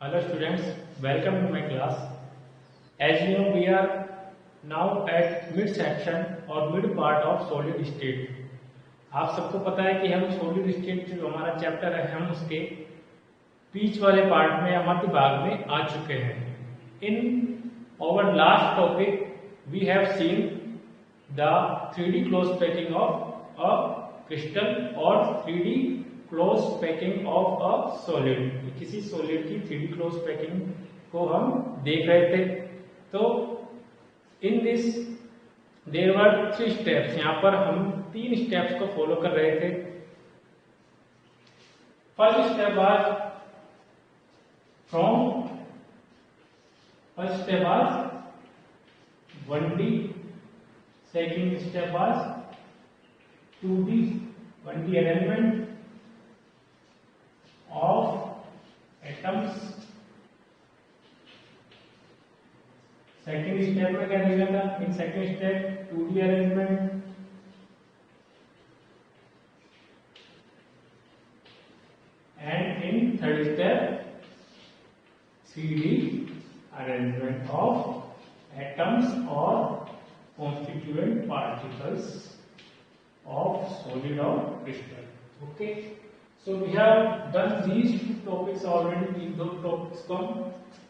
Hello students, welcome to my class. As you know, we are now at mid section और mid part of solid state. आप सबको पता है कि हम solid state जो हमारा चैप्टर है हम उसके बीच वाले पार्ट में या मध्य भाग में आ चुके हैं. In our last topic, we have seen the 3D close packing of a crystal or 3D close packing of a solid. किसी सॉलिड की 3D क्लोज पैकिंग को हम देख रहे थे. तो in this there were 3 steps. यहाँ पर हम 3 स्टेप्स को फॉलो कर रहे थे. First step was 1D. Second step was 2D 1D arrangement of atoms. Second step में क्या दिया था? In second step 2D arrangement and in third step 3D arrangement of atoms और कॉन्स्टिट्यूएंट पार्टिकल्स ऑफ सॉलिड और crystal. Okay, so we have done these two topics already. इन दो topics को हम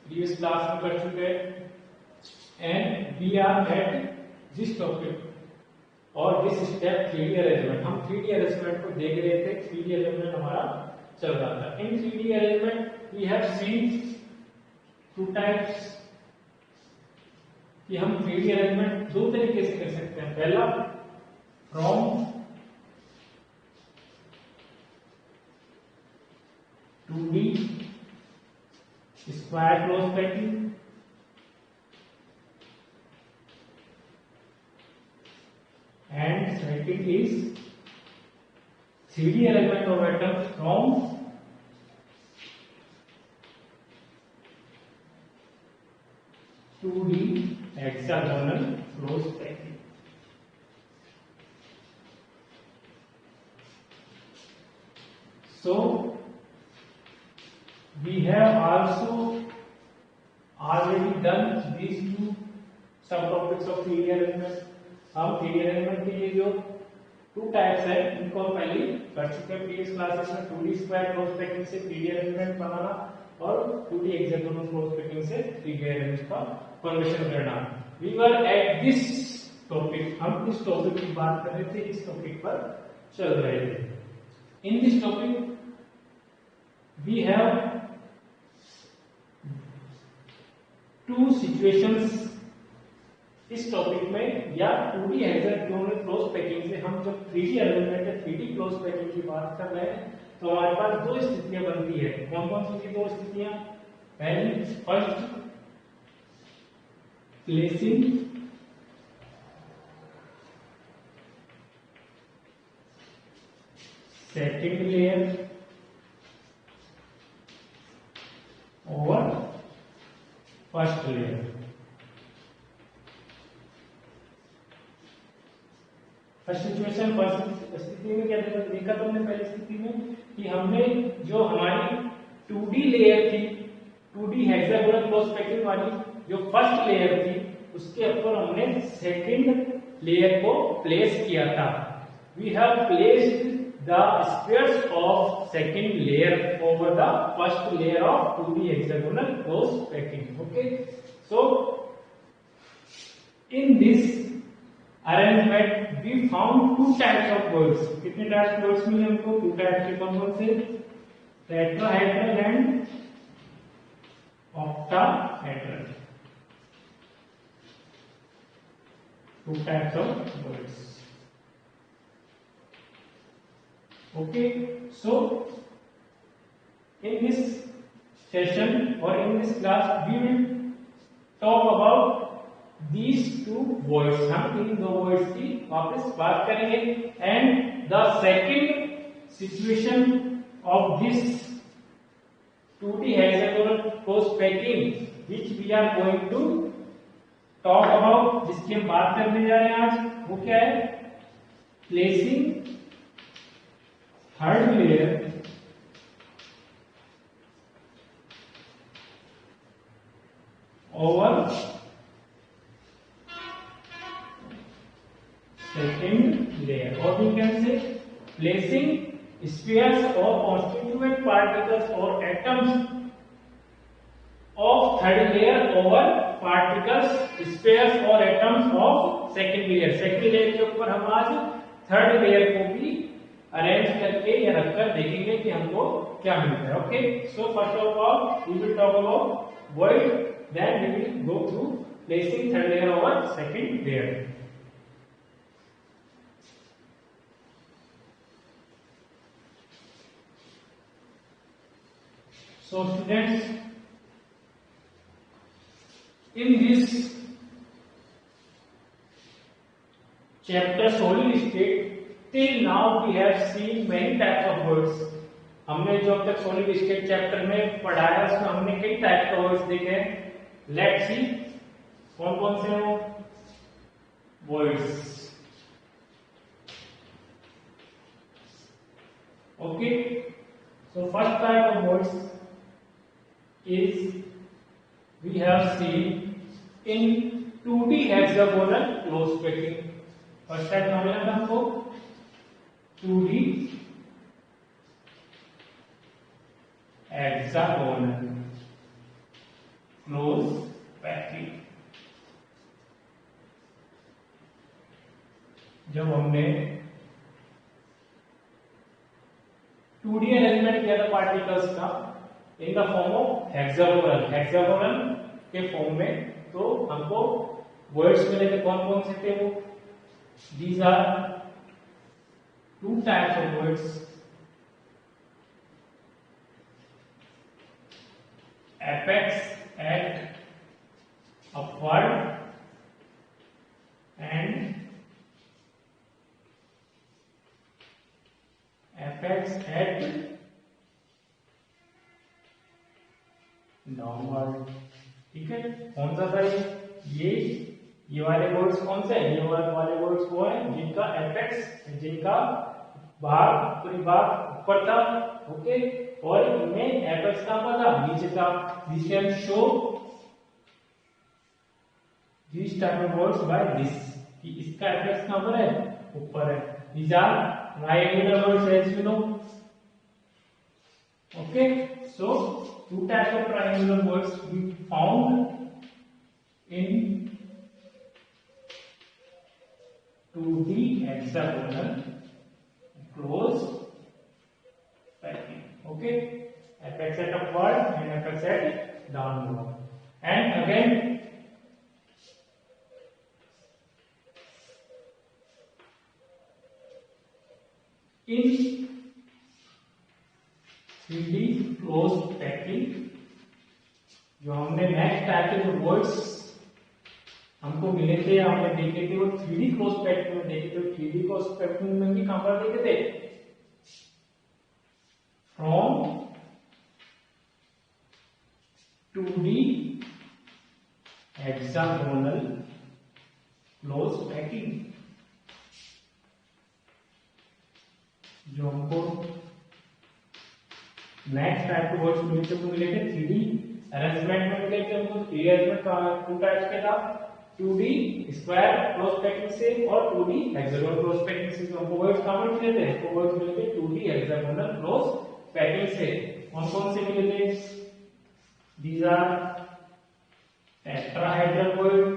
previous class में कर चुके हैं and we are at this topic और this step 3D अरेंजमेंट. हम 3D अरेंजमेंट को देख रहे थे. 3D अरेंजमेंट हमारा चल रहा था. इन 3D arrangement we have seen two types कि हम 3D अरेंजमेंट दो तरीके से कर सकते हैं. पहला from 2D square close packing and second is 3D arrangement of atoms from 2D hexagonal close packing. So we have also already done these two subtopics of 3D arrangement. हम 3D arrangement के ये जो two types है इनको हम पहले कर चुके हैं प्रीवियस क्लासेस में. 2D स्क्वायर क्लोज पैकिंग से 3D अरेंजमेंट बनाना और 2D हेक्सागोनल क्लोज पैकिंग से 3D अरेंजमेंट का कन्वर्शन करना. We were at this topic. हम इस टॉपिक की बात कर रहे थे, इस टॉपिक पर चल रहे थे. In this topic we have two situations. इस टॉपिक में या 2D हेक्सागोनल क्लोज पैकिंग से हम जब 3D अरेंजमेंट या 3D क्लोज पैकिंग की बात कर रहे हैं तो हमारे पास दो स्थितियां बनती है. कौन कौन सी दो स्थितियां? पहली first placing second layer over first layer. First situation first स्थिति में क्या देखा तुमने पहली स्थिति में कि हमने जो हमारी 2D लेयर थी, 2D हेक्सागोनल क्लोज पैकिंग वाली जो फर्स्ट लेयर थी उसके ऊपर हमने सेकंड लेयर को प्लेस किया था. We have placed the squares of second layer over the first layer of 2D hexagonal close packing. Okay, so in this arrangement we found two types of voids. कितने types of voids मिले हमको? two types के. कौन कौन से? tetrahedral and octahedral. two types of voids. Okay, so in this session or in this class we will talk about these two voids. हम इन दो voids की वापस बात करेंगे. and the second situation of this 2D hexagonal close packing which we are going to talk about, जिसकी हम बात करने जा रहे हैं आज, वो क्या है? Placing third layer over second layer, or we can say placing spheres or constituent particles or atoms of third layer over particles, spheres और atoms of second layer. Second layer के ऊपर हम आज थर्ड लेयर को भी arrange करके या रखकर देखेंगे कि हमको क्या मिलता है. Okay, so first of all we will talk about void, then we will go through placing third layer over second layer. So students, in this chapter solid state, till now we have seen many types of words. हमने जो अब तक solid state chapter में पढ़ा है उसमें हमने कई टाइप के वर्ड्स देखे हैं. लेट्स सी कौन कौन से हैं वो words. Okay, so first type of words is we have seen in 2D hexagonal close packing. First type में मिला हमको 2D hexagonal close packing. जब हमने 2D अरेंजमेंट किया था पार्टिकल्स का in the form of hexagonal के फॉर्म में, तो हमको वर्ड्स मिले थे. कौन कौन से थे वो? These are two types of voids. apex at upward and apex at downward. ठीक है, कौन सा था ये वाले वर्ड्स कौन से हैं? ये वाले वर्ड्स वो हैं जिनका एपेक्स, जिनका भाग पूरी भाग ऊपर था. ओके, और इनमें एपेक्स कहां पर था? नीचे था. This can show this type of voids by this, कि इसका एपेक्स कहां पर है? ऊपर है. These are triangular voids as you know. Okay, so two types of triangular words we found in 2D hexagonal close packing. Okay, apex at upward and apex at downward. And again in 3D close packing, जो हमने next type के जो words हमको मिले थे, हमने देखे थे वो 3D क्लोज पैकिंग में देखे थे. 3D क्लोज पैकिंग में भी कहां पर देखे थे? From 2D hexagonal close packing. जो हमको नेक्स्ट टाइप के वर्ड्स मिले थे 3D अरेंजमेंट में मिले थे हमको. 3D अरेंजमेंट टू टाइप्स के था, 2D स्क्वायर क्लोज पैकिंग से और 2D हेक्सागोनल क्लोज पैकिंग से. तो हमको वर्ड्स कहां पर मिले थे? हमको वर्ड्स मिले थे 2D हेक्सागोनल क्लोज पैकिंग से. कौन कौन से मिले थे? These are tetrahedral void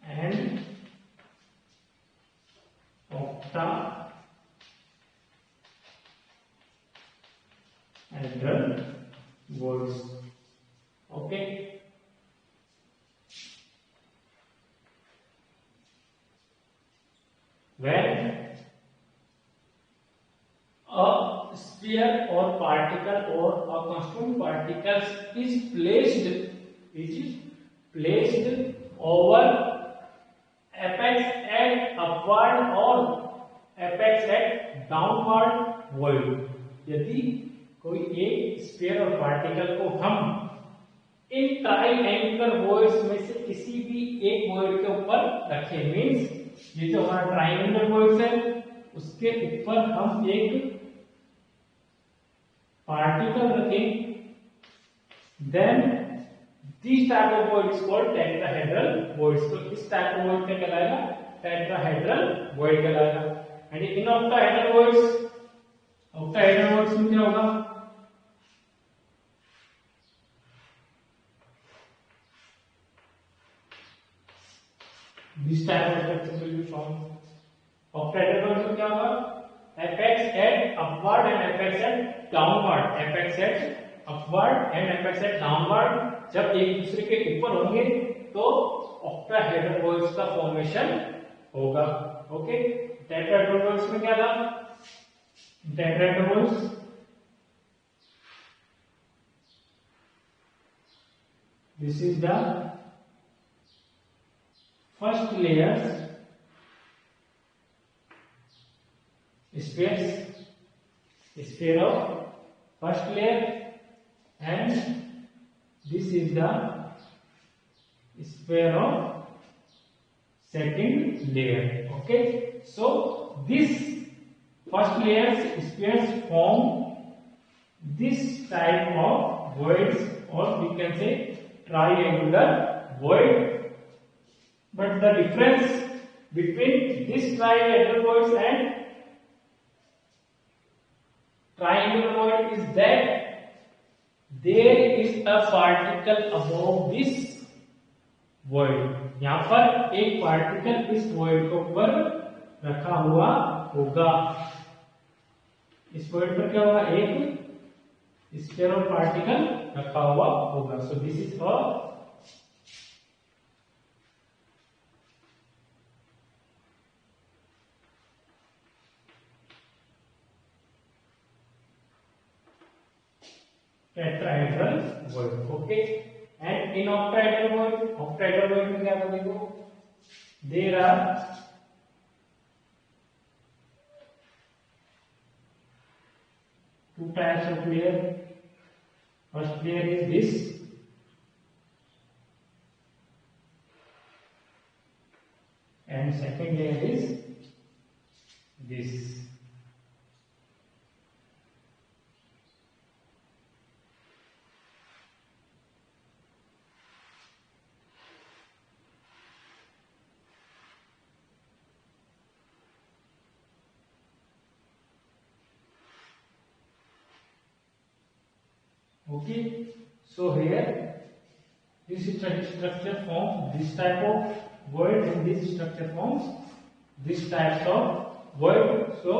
and octa hedral words. Okay, when a sphere or particle or a constant particles is placed over apex at upward or apex at downward void. यदि कोई एक sphere और पार्टिकल को हम इन triangular words में से किसी भी एक वर्ड के ऊपर रखें, मींस ये जो हमारा ट्राइएंगुलर वर्ड्स है उसके ऊपर हम एक पार्टिकल रखें, then this type of void is called tetrahedral voids. तो इस टाइप ऑफ वॉइड क्या कहलाएगा? टेट्राहेड्रल वॉइड कहलाएगा। And in octahedral voids, octahedral voids में क्या होगा? This type of structure will be form. Octahedral voids में क्या होगा? apex at upward and apex at downward, apex at upward and apex at downward जब एक दूसरे के ऊपर होंगे तो ऑक्टाहेड्रल वॉइड्स का फॉर्मेशन होगा। ओके, टेट्राहेड्रल वॉइड्स में क्या था? Tetrahedral voids this is the first layers sphere of first layer and this is the sphere of second layer. Okay, so this first layers spheres form this type of voids, or we can say triangular void. But the difference between this triangular voids and triangular void is that there is a particle above this void. यहां पर एक particle इस void के ऊपर रखा हुआ होगा। इस void पर क्या होगा? एक स्फेयर पार्टिकल रखा हुआ होगा। So this is a tetrahedral void. Okay, and in octahedral void में क्या था? देखो, there are two types of layer. First layer is this, and second layer is this. Okay, so here this structure forms this type of void and this structure forms this type of void. So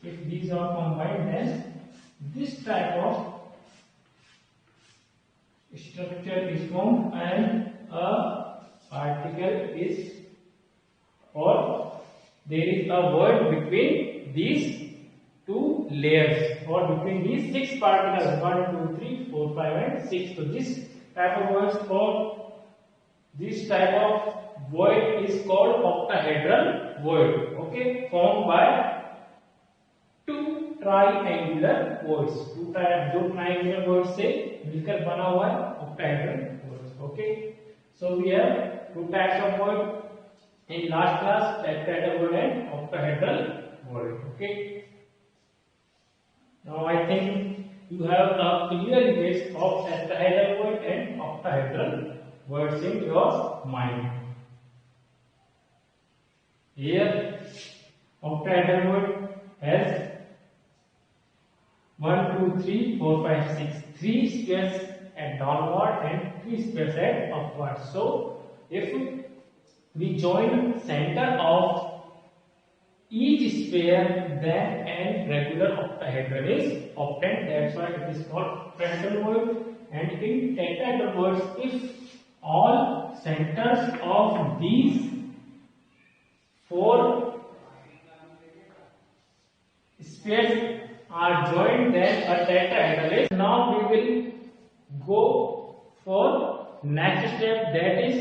if these are combined, then this type of structure is formed and a particle is, or there is a void between these two layers, or between these six particles, 1 2 3 4 5 and 6. So this type of void, or this type of void is called octahedral void. Okay, formed by two triangular voids. दो triangular voids से मिलकर बना हुआ है octahedral void. Okay, so we have two types of void in last class, tetrahedral void and octahedral void. Okay, now I think you have a clear image of tetrahedral void and octahedral voids in your mind. Here octahedral void has 1 2 3 4 5 6 3 spheres at downward and 3 spheres at upward. So if we join center of each sphere, then an regular octahedron is obtained. That's why it is called octahedral void. And in tetrahedral voids, if all centers of these four spheres are joined, then a tetrahedral is. Now we will go for next step, that is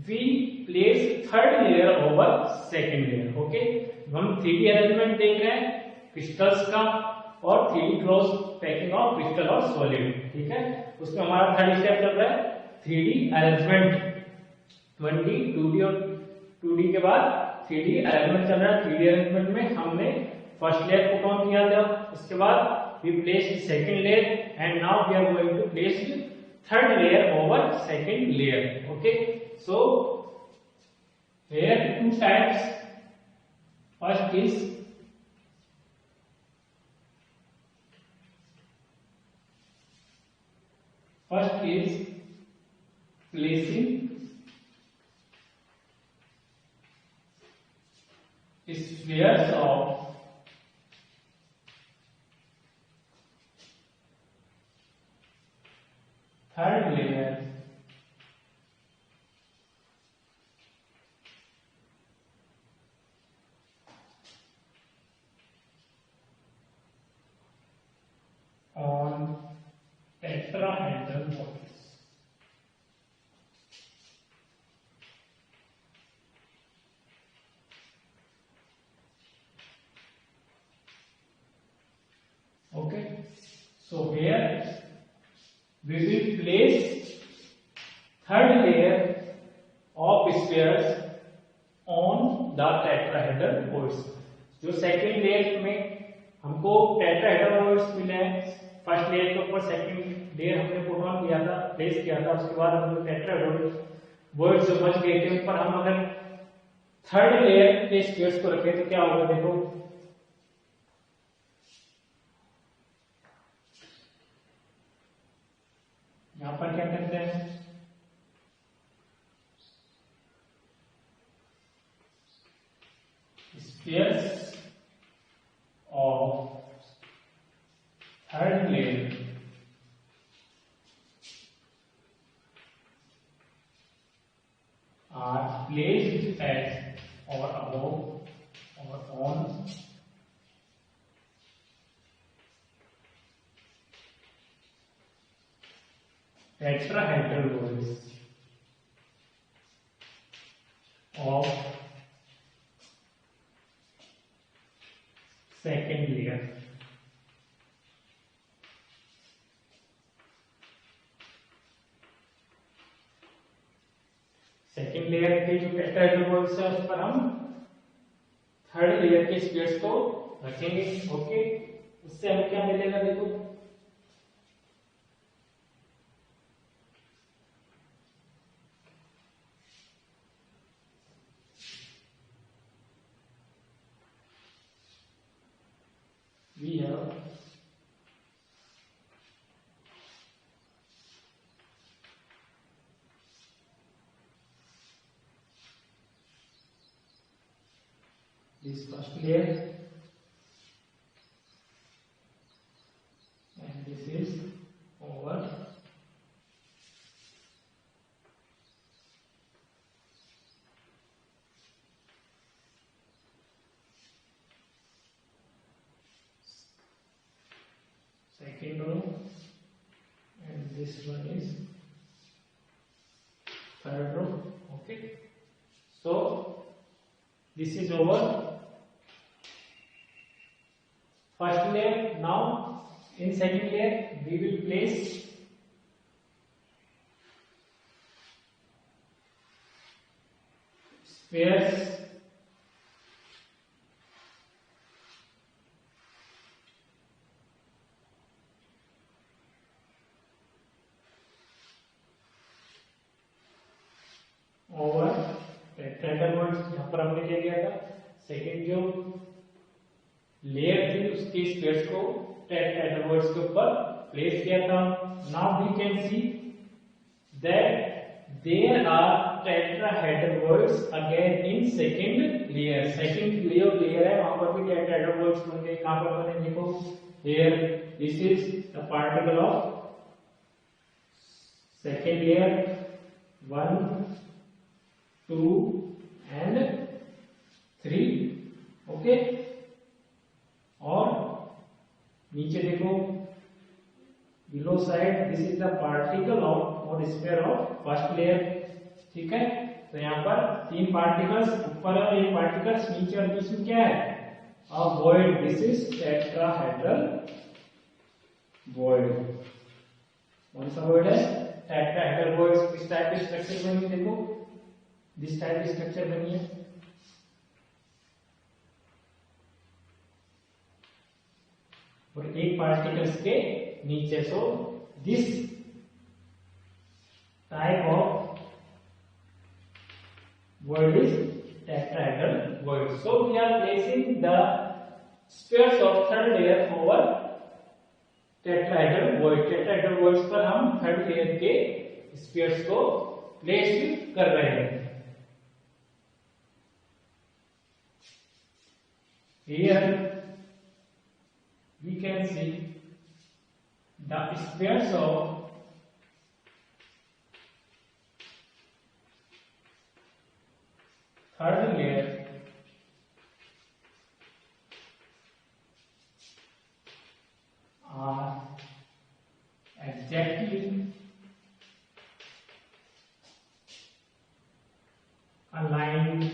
we place third layer over second layer. Okay, हम 3D arrangement देख रहे हैं crystals का और 3D cross packing of crystal और solid. ठीक है, उसमें हमारा थर्ड स्टेप चल रहा है 3D अरेंजमेंट। 1D 2D और 2D के बाद 3D अरेंजमेंट चल रहा है। 3D अरेंजमेंट में हमने फर्स्ट लेयर पुट ऑन किया था, उसके बाद we place the second layer and now we are going to place the third layer over second layer. Okay, so here two types. First is placing spheres of third layer on tetrahedral bodies. Okay, so here we will place third layer of spheres on the tetrahedral boards. जो second layer में हमको tetrahedral boards मिले हैं, first layer के ऊपर second layer हमने put on किया था, प्लेस किया था, उसके बाद हमने टेट्राहेड्रल बोर्ड्स जो बच गए थे उन पर हम अगर थर्ड लेयर के स्फीयर्स को रखें तो क्या होगा, देखो यहां पर क्या करते हैं, spheres of third layer are placed at or above or on tetrahedral boards of second layer. Second layer के जो टेट्राहेड्रल बोर्ड्स है उस पर हम थर्ड लेयर के स्फीयर्स को रखेंगे. ओके, उससे हमें क्या मिलेगा, देखो we have this first layer and this is over second row and this one is third row. Okay, so this is over first layer. Now in second layer we will place spheres over tetrahedral boards. यहाँ पर हमने क्या किया था, second जो layer थी उसके spheres को टेट्राहेड्रल बोर्ड्स के ऊपर प्लेस किया था. Now we can see that there are tetrahedral voids again in second layer. Second layer है, वहां पर भी टेट्राहेड्रल बोर्ड्स बन गए. कहां पर बने, देखो here this is the particle of second layer, 1 2 and 3. Okay, और नीचे देखो below side this is the particle of और स्फीयर ऑफ फर्स्ट लेयर. ठीक है, तो यहाँ पर तीन पार्टिकल्स ऊपर और एक पार्टिकल्स नीचे, और बीच में क्या है, अ void. This is tetrahedral void. कौन सा वॉइड है, टेट्राहेड्रल वॉइड. किस टाइप की स्ट्रक्चर बनी, देखो दिस टाइप की स्ट्रक्चर बनी है. और एक पार्टिकल्स के नीचे. So this type of void is tetrahedral void. So we are placing the spheres of third layer over tetrahedral void. Tetrahedral voids पर हम थर्ड लेयर के spheres को प्लेस कर रहे हैं. Here we can see the spheres of third layer are exactly aligned.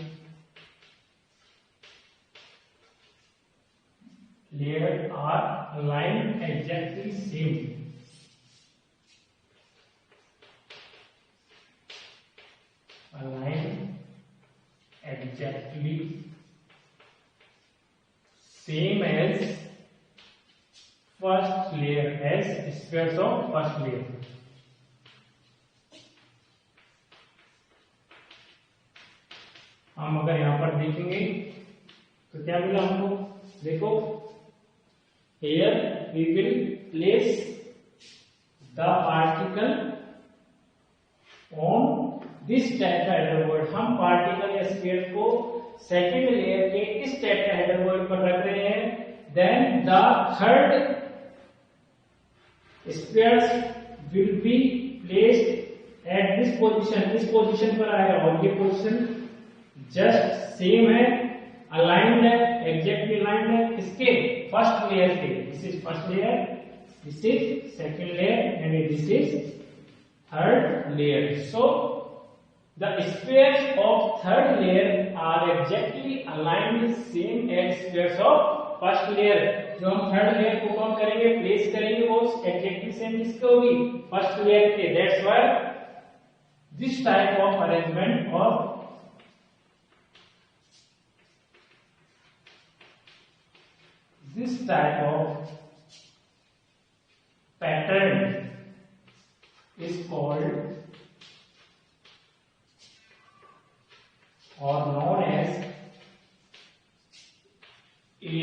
Layers are aligned exactly same. Aligned exactly same as first layer, as spheres of first layer. हम अगर यहां पर देखेंगे तो क्या मिला हमको? देखो, here we will place the particle on this tetrahedral void. हम पार्टिकल या स्फीयर को सेकेंड लेयर के इस टेट्राहेड्रल वॉइड पर रख रहे हैं. Then the third spheres will be placed at this position. इस पोजीशन पर आएगा और ये पोजीशन जस्ट सेम है, अलाइंड है, एग्जैक्टली अलाइंड है इसके फर्स्ट लेयर के. This is first layer, this is second layer and this is third layer. So the spheres of third layer are exactly aligned same as spheres of first layer. जो हम third layer को कौन करेंगे, place करेंगे, वो exactly same किसके होगी, first layer के. That's why this type of arrangement or this type of pattern is called or known as A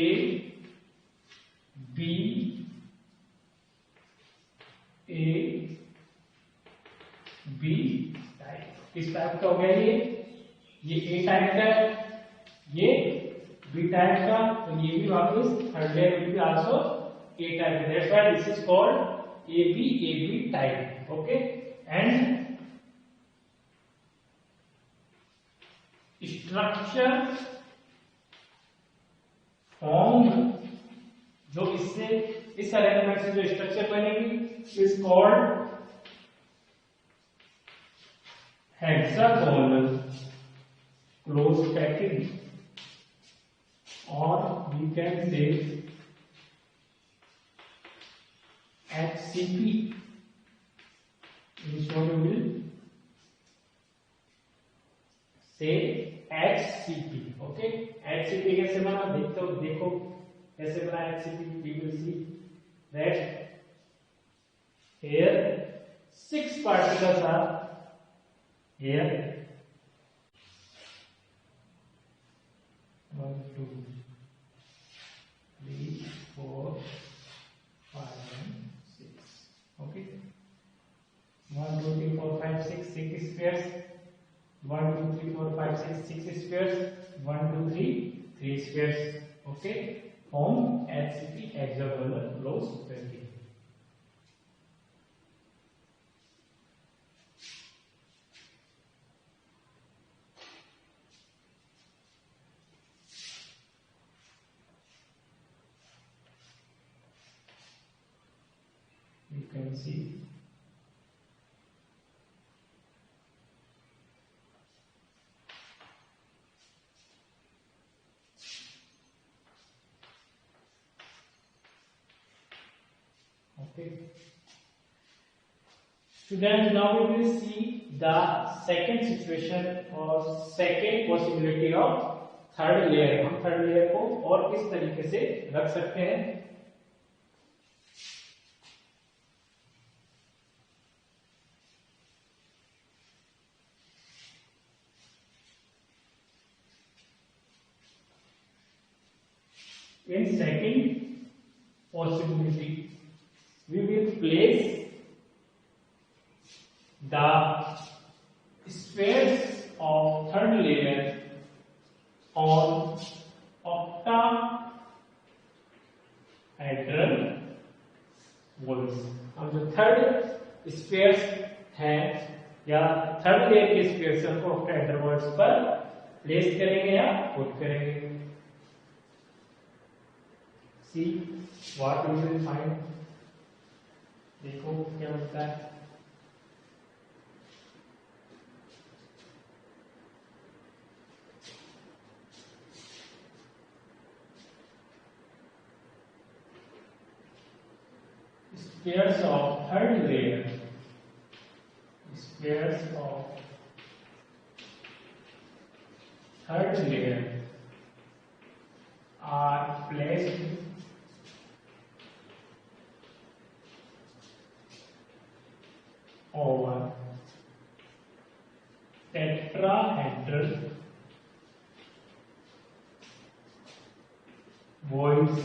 B type. किस टाइप का हो गया ये A टाइप का है, ये B टाइप का, तो ये भी वापस third layer will be also A type. That's why this is called AB type. Okay, and structure form जो इससे इस अरेंजमेंट से जो स्ट्रक्चर बनेगी is called hexagonal close packing और we can say HCP. In short we will say HCP. Okay, HCP कैसे बना देखो कैसे बना HCP. we will see that here 6 particles are here. 1 2 3 4 5 and 6. okay, 1 2 3 4 5 6 spheres. 1 2 3 4 5 6 spheres. 1 2 3 spheres. okay, form HCP, hexagonal close packing. You can see Students, now we will see the second situation or second possibility of third layer. हम third layer को और किस तरीके से रख सकते हैं. In second possibility, we will place the spheres of third layer on octahedral walls. हम जो थर्ड स्फीयर्स हैं या थर्ड लेयर के स्फीयर्स को ऑक्टाहेड्रल वॉल्स पर प्लेस करेंगे या पुट करेंगे. See what we will find. देखो क्या होता है. Spheres of third layer, spheres of third layer are placed over tetrahedral voids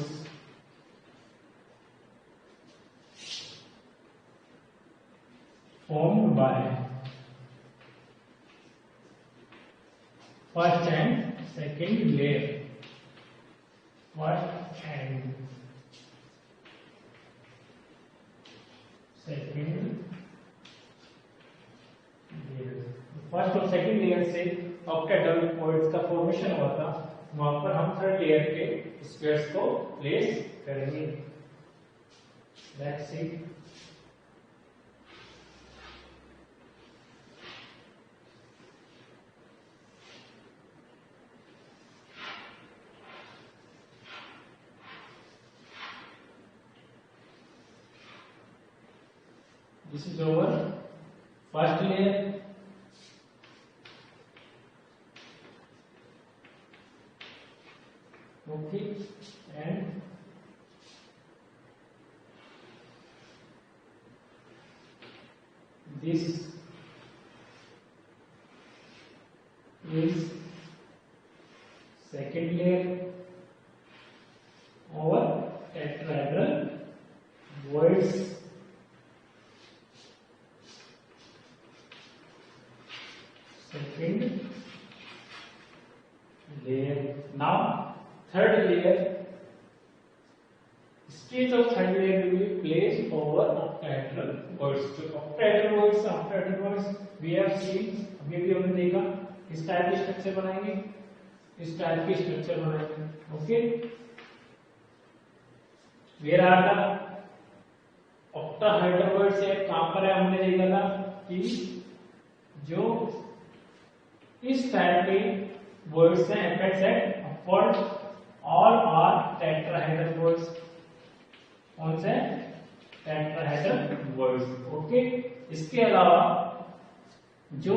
formed by first and second layer. First and second layer. First और second layer से octahedral voids का formation हुआ था. वहां पर हम थर्ड लेयर के spheres को प्लेस करेंगे. Let's see. This is our first layer. Okay, and this is second layer over tetrahedral voids. Second layer. Now third layer. Stage of third layer will be placed over octahedral voids. So octahedral voids we have seen. अभी भी हमने देखा इस type की structure बनाएंगे, इस type की structure बनाएंगे. Okay. Where are the octahedral voids है? कहां पर है? हमने देखा था कि जो इस टाइप के वर्ड्स हैं apex at upward all are tetrahedral voids. कौन से? Tetrahedral voids. ओके. इसके अलावा जो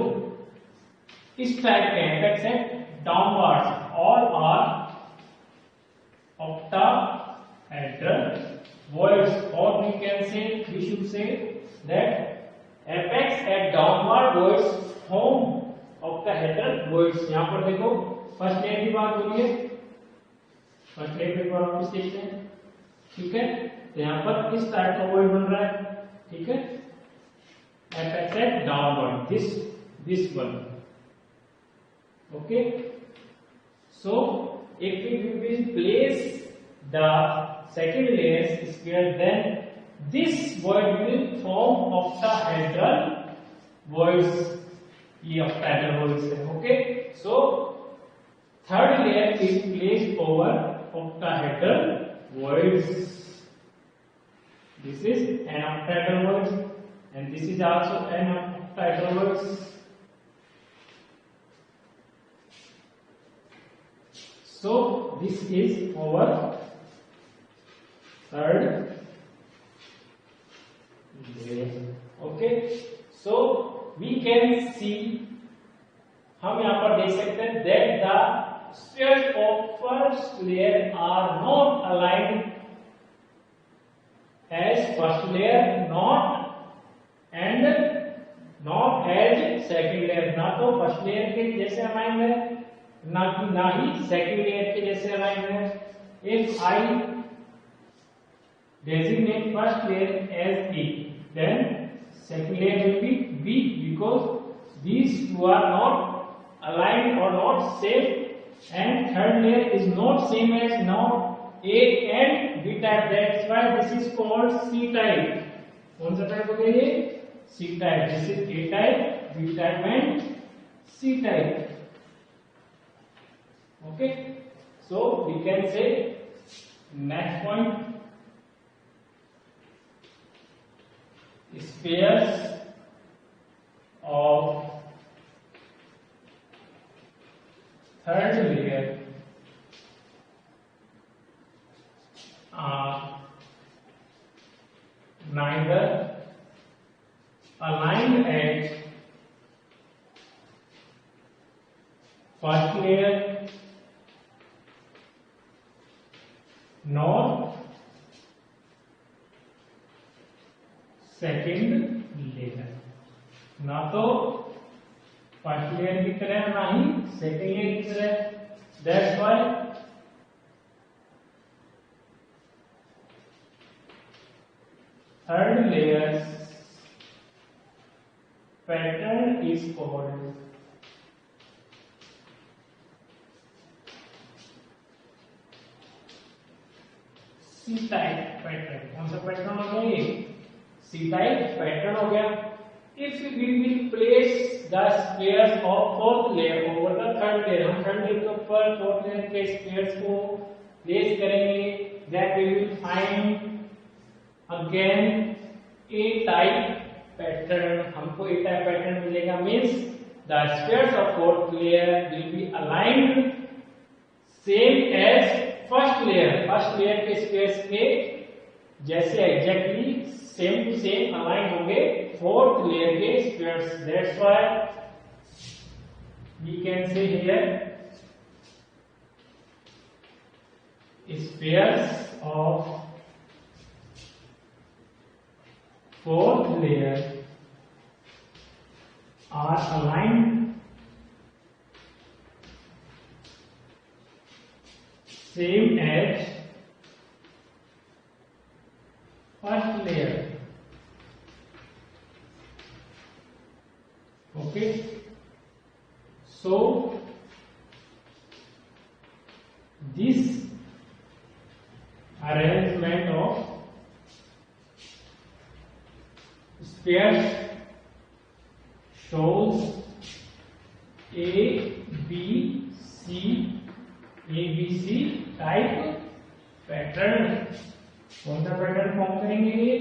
इस टाइप के apex at downwards all are octahedral voids, or we can say, we should say that apex at downward voids form octahedral voids. यहां पर देखो फर्स्ट लेयर की बात हो रही है. फर्स्ट लेयर पे आप इस देखते हैं. ठीक है. तो यहां पर इस टाइप का वॉइड बन रहा है. ठीक है. apex at downward, this one. Okay. So if we will place the second layer sphere, then this void will form octahedral voids. ये octahedral voids है. Okay. So third layer is placed over octahedral voids. This is an octahedral void and this is also an octahedral void. So this is our third layer. Okay. So we can see, हम यहां पर देख सकते हैं that the spheres of first layer are not aligned as first layer, not as second layer. ना तो first layer के जैसे अलाइन है, ना ही सेकंड लेयर के जैसे अलाइन है. if I designate first layer as A, then second layer will be B, because these two are not aligned or not same, and third layer is not same as now A and B type. That's why this is called C type. कौन सा type हो गया ये? C type. This is A type, B type and C type. Okay. So we can say next point, spheres of third layer are neither aligned at first layer nor second layer, ना तो first layer की तरह ना ही second layer की तरह। That's why third layer pattern is called C type pattern. कौन सा pattern हो गया ये? C type pattern हो गया। If we will place the spheres of fourth layer over the third layer, हम third layer के ऊपर fourth layer के spheres को place करेंगे, then we will find again A type pattern। हमको A type pattern मिलेगा, means the spheres of fourth layer will be aligned same as first layer। first layer के spheres के जैसे exactly same to same align होंगे fourth layer के spheres. That's why we can say here spheres of fourth layer are aligned same as first layer। Okay, so this arrangement of spheres shows ABC type pattern। कौन सा pattern form करेंगे ये?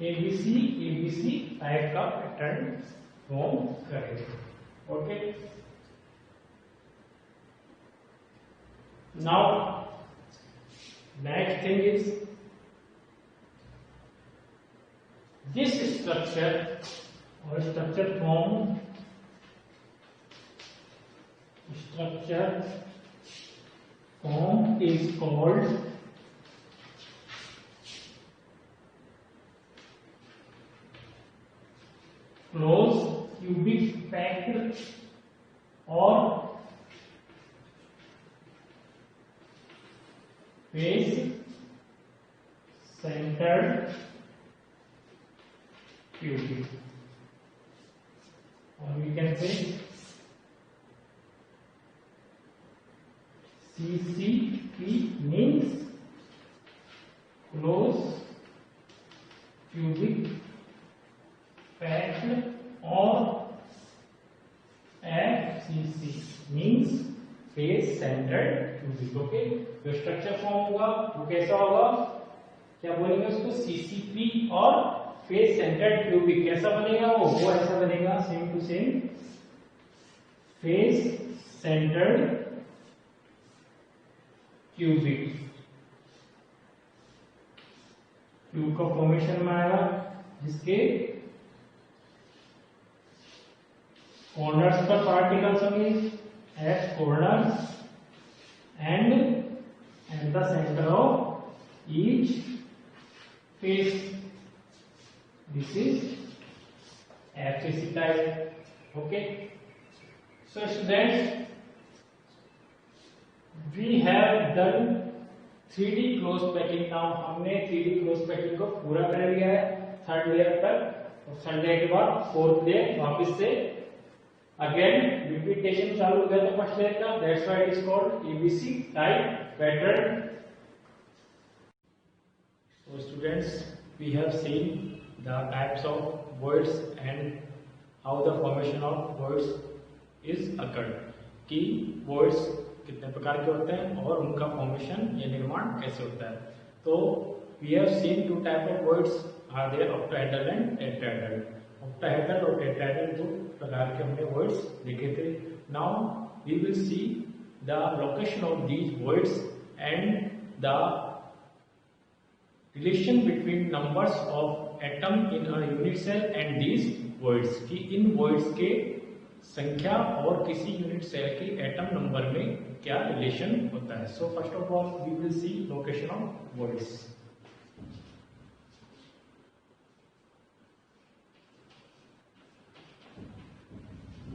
ABC type का pattern form करेंगे। Okay, now next thing is this structure और structure form is called close cubic packed और face centred cubic, और we can say CCP means close cubic packed, or FCC means face centered cubic। Okay, जो structure form होगा वो कैसा होगा? क्या बोलेंगे उसको? CCP और फेस सेंटर्ड क्यूबिक। कैसा बनेगा वो ऐसा बनेगा, same to same face centred cubic. Cube का फॉर्मेशन में आएगा जिसके कॉर्नर्स पर पार्टिकल्स होंगे at corners and at the centre of each face. This is FCC type। Okay, so students, we have done 3D close packing. Now हमने 3D close packing को पूरा कर लिया है थर्ड लेयर तक, और संडे के बाद फोर्थ लेयर वापस से अगेन रिपीटेशन चालू हो गया था फर्स्ट लेयर का, that's why it is called ABC type pattern. So students, we have seen the types of words and how the formation of words is occurred, कि words कितने प्रकार के होते हैं और उनका फॉर्मेशन या निर्माण कैसे होता है। तो we have seen two type of words are there, octahedral and tetrahedral। octahedral और tetrahedral दो प्रकार के हमने words देखे थे। Now we will see the location of these words and the relation between numbers of atom in a unit cell and these words, कि इन words के संख्या और किसी यूनिट सेल के एटम नंबर में क्या रिलेशन होता है। So first of all we will see location of voids.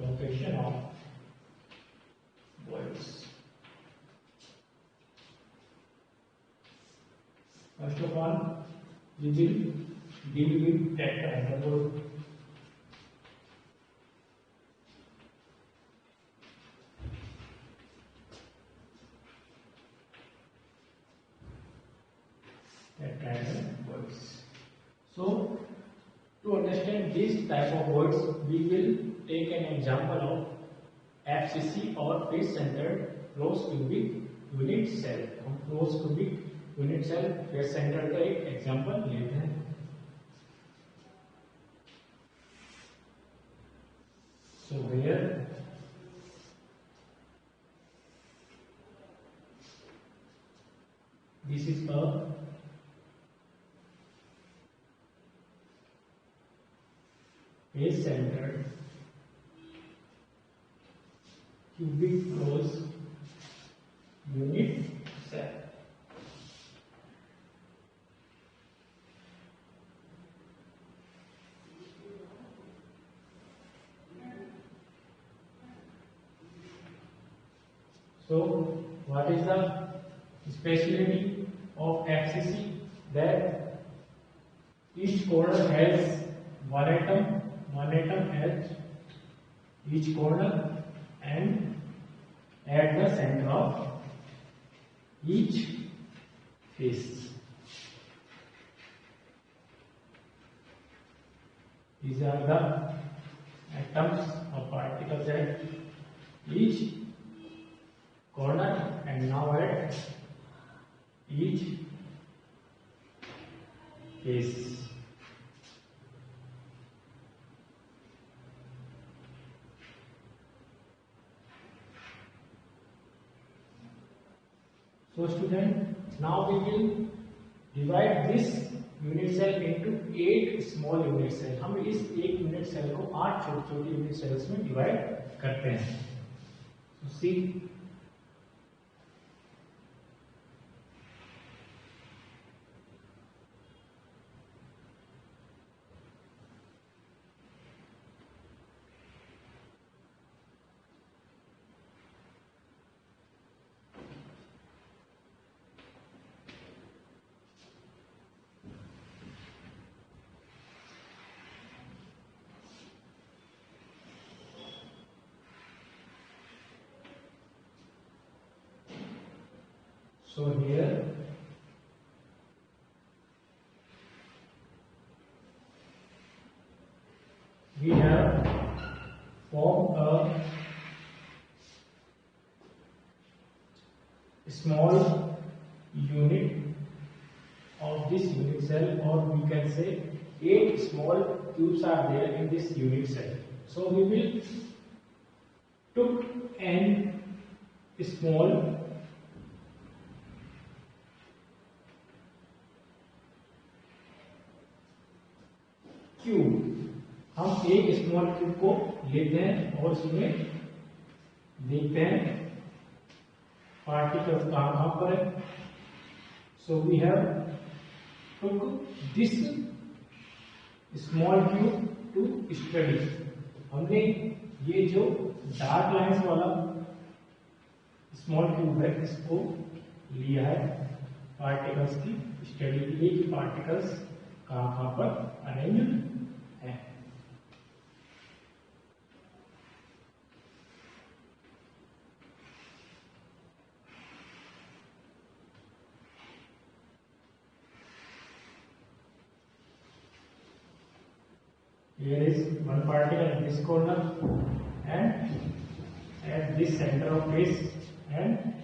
Location of voids. First of all, we will deal with tetrahedral. Tetrahedral words. So, to understand this type of words, we will take an example of FCC or face-centered closed cubic unit cell. हम closed cubic unit cell face centre का एक example लेते हैं। So where this is a face centre cubic close unit cell. So, what is the specialty of FCC? That each corner has one atom has each corner, and at the center of each face. These are the atoms or particles at each corner and now at each face. So student, now we will divide this unit cell into 8 small unit cell। हम इस एक unit cell को 8 छोटे-छोटे unit sales में divide करते हैं। So see, so here we have formed a small unit of this unit cell, or we can say 8 small cubes are there in this unit cell. So we will took an small cube, हम एक small cube को लेते हैं और उसमें देखते हैं particles कहाँ पर है। So we have took this small cube to study. हमने ये जो डार्क लाइंस वाला स्मॉल क्यूब है इसको लिया है पार्टिकल्स की स्टडी के लिए कि पार्टिकल्स कहाँ पर अरेंज है। Here is one particle in this corner and at this center of this and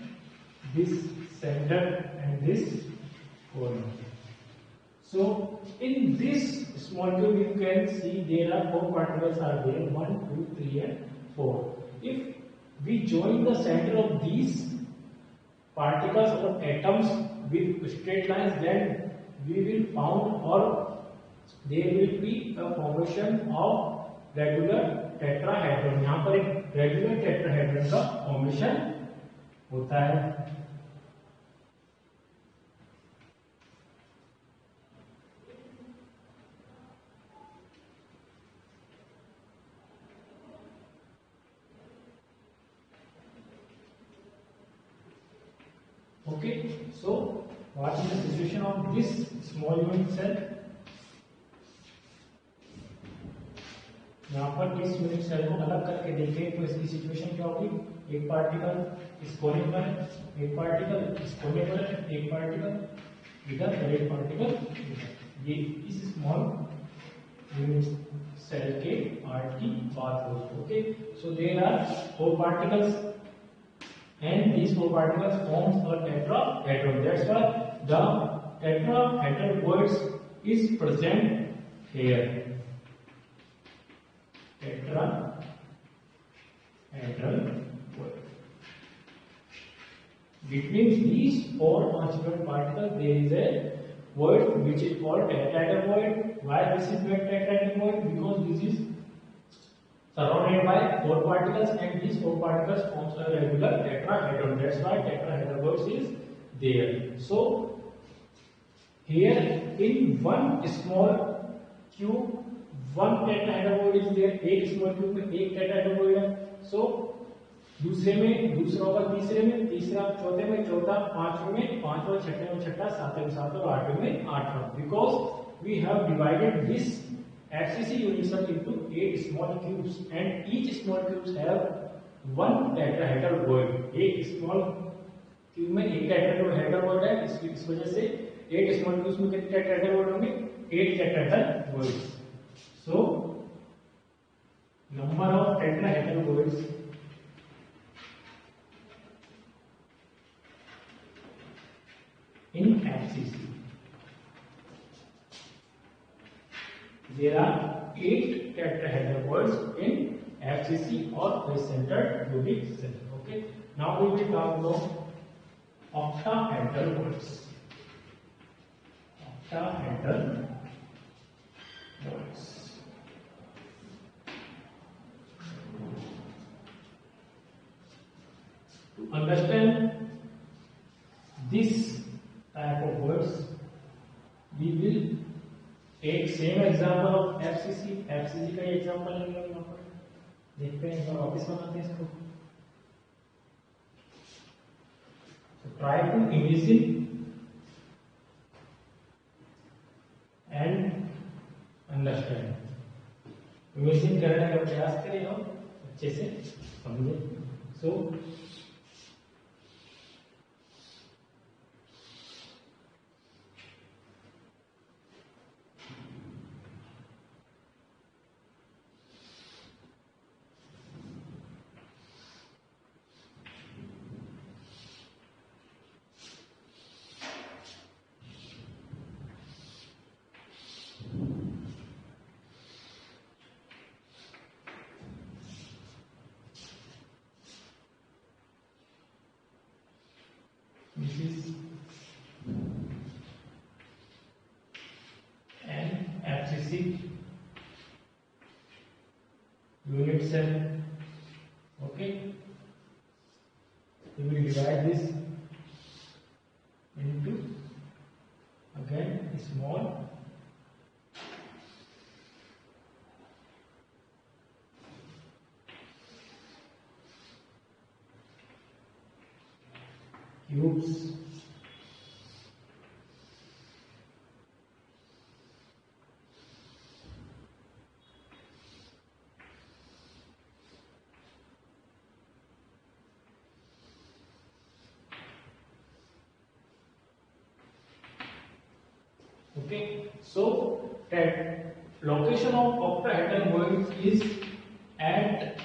this center and this corner. So in this small cube you can see there are 4 particles are there, 1, 2, 3 and 4. If we join the center of these particles or atoms with straight lines, then we will found or there will be a formation of regular tetrahedron. यहाँ पर एक regular tetrahedron का formation होता है। Okay, so what is the situation of this small unit cell? यहाँ पर इस unit cell को अलग करके देखें तो इसकी सिचुएशन क्या होगी, एक पार्टिकल इस कोने पर, एक पार्टिकल इस कोने पर, एक पार्टिकल इधर और एक पार्टिकल इधर। ये इस स्मॉल यूनिट सेल के पार्ट की बात हो। ओके, सो देयर आर 4 पार्टिकल्स and these 4 particles forms a tetrahedron. That's why the tetrahedral words is present here. Tetrahedral word. Between these 4 constituent particles there is a word which is called tetrahedral word. Why this is called tetrahedral word? Because this is surrounded by 4 particles and these 4 particles forms a regular tetrahedron. That's why tetrahedral words is there. So here in one small cube, one tetrahedral word is there. एक small cube में एक tetrahedral word है। So दूसरे में दूसरा होगा, तीसरे में तीसरा, चौथे में चौथा, पांचवें में पांचवा, छठे में छठा, सातवें में सातवां और आठवें में आठवां। Because we have divided this FCC unit cell into 8 small cubes and each small cubes have one tetrahedral word. एक small cube में एक tetrahedral word है, इस वजह से 8 small cubes में कितने tetrahedral word होंगे, 8 tetrahedral words. So number of tetrahedral words in FCC. There are 8 tetrahedral words in FCC or face-centered unit cell. Okay. Now we will talk about octahedral words. Octahedral words. To understand this type of words, we will एक same example of FCC का example लेंगे यहाँ पर, देखते हैं और वापस बनाते हैं इसको। Try to imagine and understand. Imagine करने का प्रयास करें और अच्छे से समझे। सो this is an FCC unit cell. Okay, we will divide this into again small cubes Okay, so that location of octahedral void is at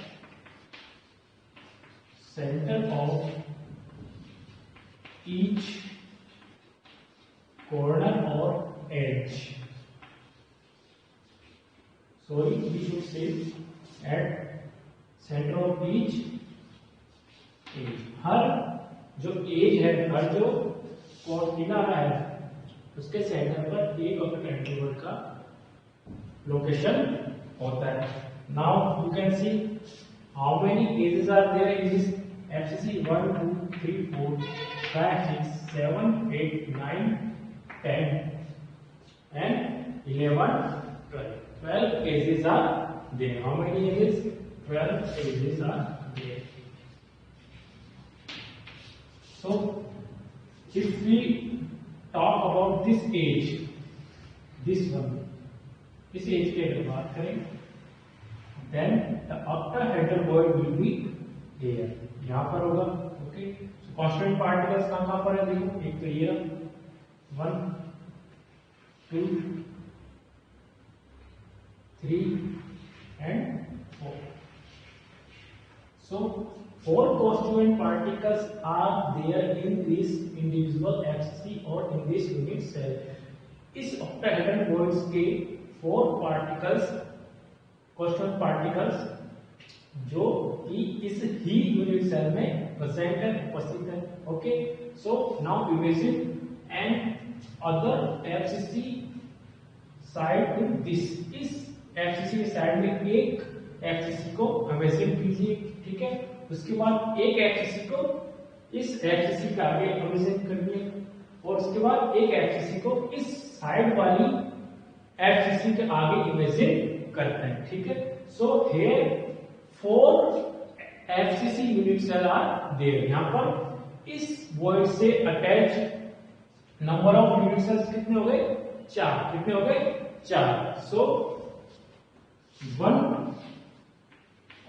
center of each corner or edge. Sorry, we should say at center of each edge. हर जो as है, हर जो किनारा है, उसके centre पर एक octahedral void का location होता है. Now you can see how many edges are there in this FCC. 1, 2, 3, 4, 5, 6, 7, 8, 9, 10 and 11, 12. 12 edges are there. How many edges? 12 edges are there. So if we talk about this edge, this one, इस as की अगर बात करें, then the octahedral void will be here. यहाँ पर होगा. Okay, constant particles कहाँ पर है? देखो, एक तो ये 1, 2, 3 and 4. So 4 constituent particles are there in this individual FCC or in this unit cell. इस octahedral voids के 4 particles, constituent particles जो कि इस ही यूनिट सेल में प्रेजेंट है, उपस्थित है. Okay, so now imagine another FCC side to this. इस एफसीसी के साइड में एक एफसीसी को इमेजिन कीजिए. ठीक है, उसके बाद एक एफसीसी को इस एफसीसी के आगे इमेजिन करिए और उसके बाद एक एफसीसी को इस साइड वाली एफसीसी के आगे इमेजिन करते हैं. ठीक है, so here 4 FCC unit cell are there. यहाँ पर इस वॉइड से attach number of unit cells कितने हो गए? 4. कितने हो गए? 4. So 1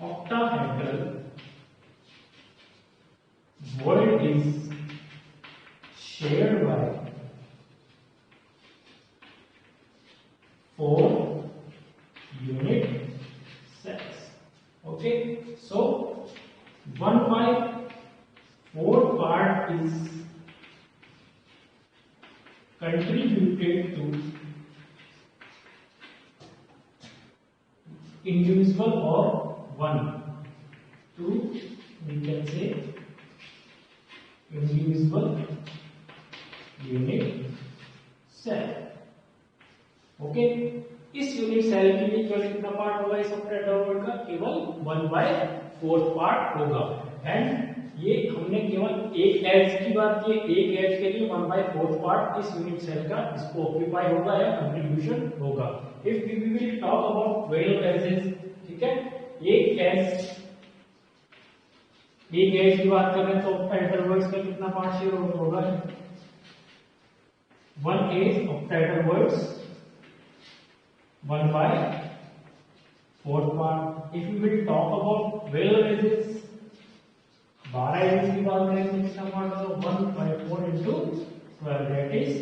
octahedral void is shared by 4 unit cells. Okay, so 1/4 part is contributed to individual or 1, 2, we can say individual unit cell. Okay, इस यूनिट सेल के लिए केवल कितना पार्ट होगा इस octahedral void का? केवल 1/4 पार्ट होगा. एंड ये हमने केवल एक एज की बात की. एक एज के लिए 1/4 पार्ट इस यूनिट सेल का इसको ऑक्यूपाई होगा या कंट्रीब्यूशन होगा. If we will talk about 12 edges, ठीक है, एक एज की बात कर रहे हैं तो octahedral void का कितना पार्ट शेयर होगा? 1 as octahedral voids 1/4 part. If you will talk about 12 edges, 12 edges की बात करें तो कितना पार्ट होगा? 1/4 into 12, that is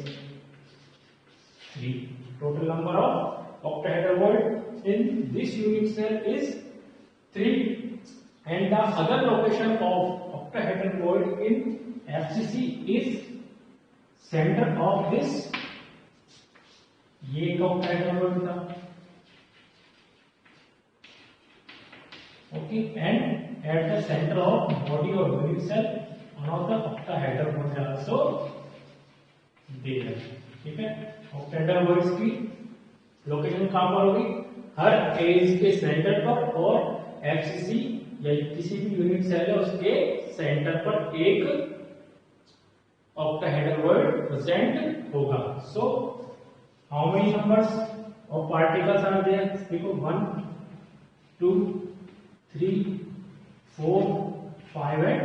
3. Total number of octahedral void in this unit cell is 3. And the other location of octahedral void in FCC is center of this. ये एक octahedral void था. Okay, and at the center of body or unit cell, one of the octahedral voids are also there. ठीक है, octahedral voids की location कहाँ पर होगी? हर as के सेंटर पर और FCC या किसी भी यूनिट सेल है उसके सेंटर पर एक octahedral void प्रेजेंट होगा. So how many numbers of particles are there? देखो 1, 2, 3, 4, 5 and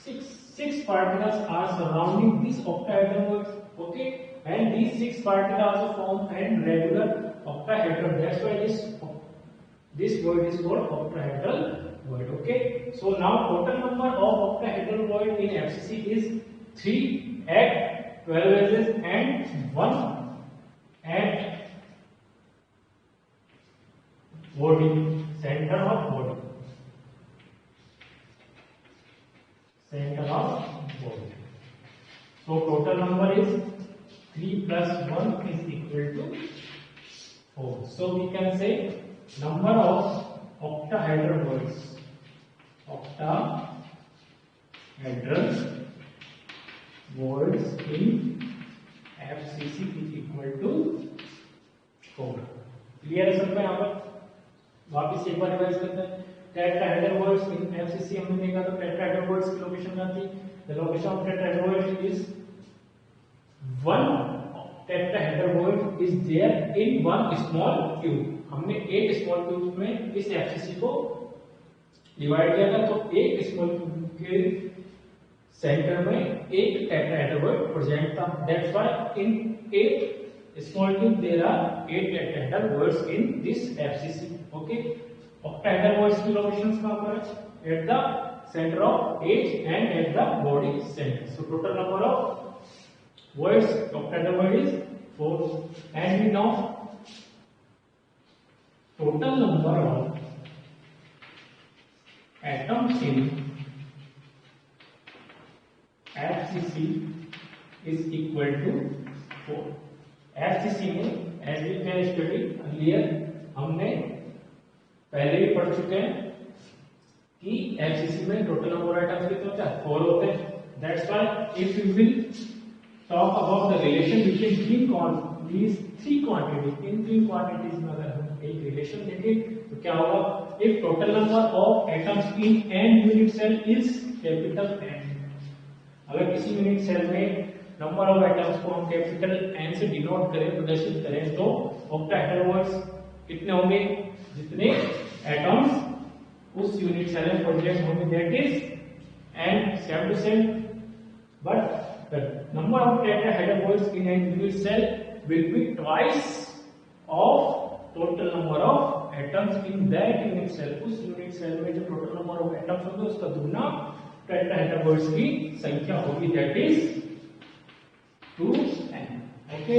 6. 6 particles are surrounding this octahedral void. Okay, and these 6 particles also form an regular octahedral. That's why this void is called octahedral void. Okay, so now total number of octahedral void in FCC is 3 at 12 edges and 1 body, center of body, center of body. So total number is 3 plus 1 is equal to 4. So we can say number of octahedral words, octahedral words in FCC is equal to 4. Clear है सबको? यहाँ पर वापिस एक बार revise करते हैं. Tetrahedral voids इन FCC हमने देखा, तो टेट्राहेड्रल वर्ड्स की लोकेशन कहाँ थी? The location of tetrahedral void is one tetrahedral void is there in one small cube. हमने एक स्मॉल क्यूब में इस एफसीसी को डिवाइड किया था, तो एक स्मॉल क्यूब के सेंटर में एक टेट्राहेड्रल वर्ड प्रेजेंट था. That's why in 8 small cube there are 8 tetrahedral words in this FCC. Okay, octahedral words की locations कहाँ पर है? At the center of edge and at the body center. So total number of words octahedral word is 4, and we know total number of atoms in FCC is equal to 4. FCC में as we can study earlier, हमने पहले भी पढ़ चुके हैं कि FCC में total number of items कितने होते हैं? 4 होते हैं. That's why if you will talk about the relation between these three quantities, इन तीन क्वांटिटीज में अगर हम एक रिलेशन देखें तो क्या होगा? If total number of atoms in an unit cell is capital N, अगर किसी यूनिट सेल में नंबर ऑफ एटम्स को हम कैपिटल एन से डिनोट करें, प्रदर्शित करें, तो ऑक्टाहेड्रल वर्ड्स कितने होंगे? जितने एटम्स उस यूनिट सेल में प्रेजेंट होंगे, that is N. Same to same, but the number of tetrahedral voids in an unit cell will be twice of total number of atoms in that unit cell. उस unit cell में जो total number of atoms होंगे उसका दुगना tetrahedral words की संख्या होगी, that is 2n. Okay,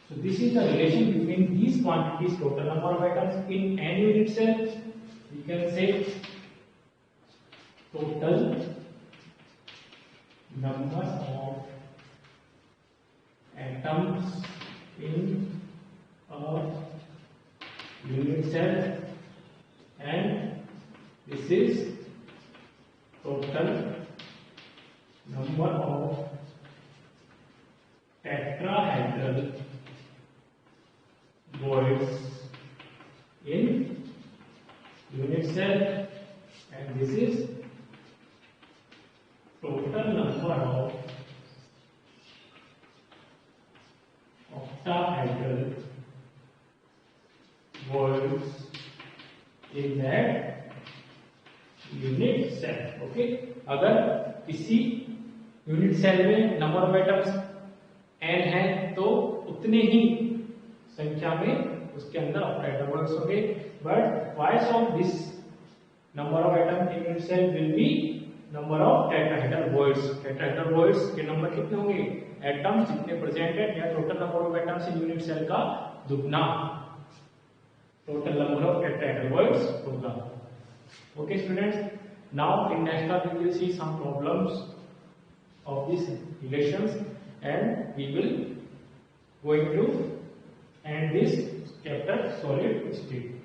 so this is the relation between these quantities, total number of atoms in n unit cell. We can say total number of atoms in a unit cell, and this is total number of tetrahedral words in unit cell, and this is total number of octahedral words in that unit cell. Okay, अगर किसी unit cell में number of atoms n है तो उतने ही संख्या में उसके अंदर ऑक्टाहेड्रल वर्ड्स होंगे, but twice of this number of atom in unit cell will be number of tetrahedral voids. Tetrahedral voids के नंबर कितने होंगे? एटम्स जितने प्रेजेंटेड या total number of atoms in unit cell का दुगना total number of tetrahedral voids होगा. Okay students, now in next class we will see some problems of these relations, and we will going to end this chapter solid state.